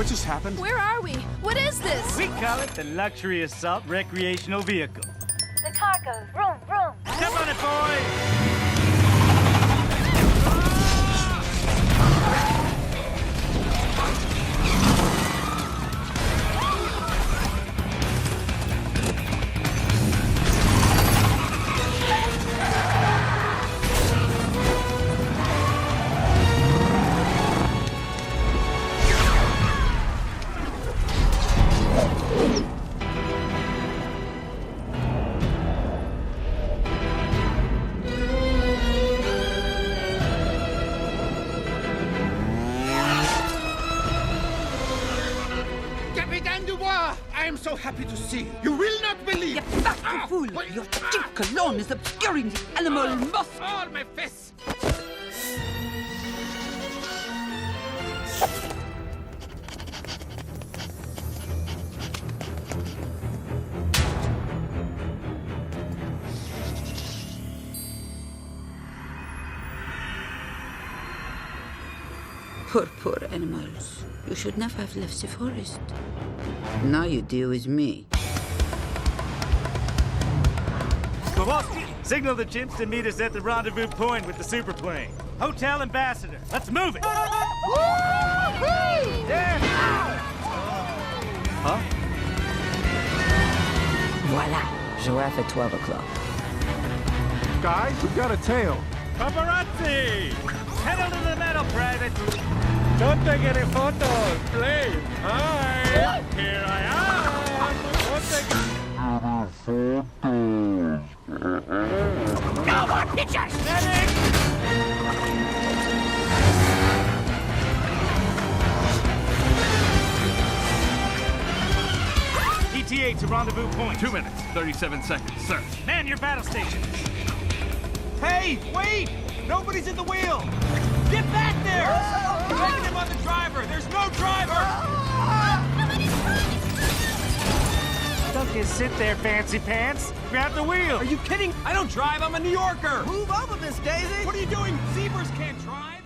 What just happened? Where are we? What is this? We call it the Luxury Assault Recreational Vehicle. The car goes vroom, vroom. Step on it, boys! I am so happy to see you. You will not believe. You fucking fool! Your cheap cologne is obscuring the animal musk. All my fists. Poor animals. You should never have left the forest. Now you deal with me. Kowalski, signal the chimps to meet us at the rendezvous point with the superplane. Hotel Ambassador. Let's move it. Yeah. Huh? Voila. Giraffe at 12 o'clock. Guys, we've got a tail. Paparazzi! Pedal to the metal, Private. Don't take any photos, please. Hi. Here I am. Don't take No more pictures! Medic! ETA to rendezvous point. 2 minutes, 37 seconds, sir. Man your battle station. Hey, wait! Nobody's in the wheel! Get back there! Taking him on the driver! There's no driver! Don't just sit there, fancy pants. Grab the wheel. Are you kidding? I don't drive, I'm a New Yorker! Move over, Miss Daisy. What are you doing? Zebras can't drive!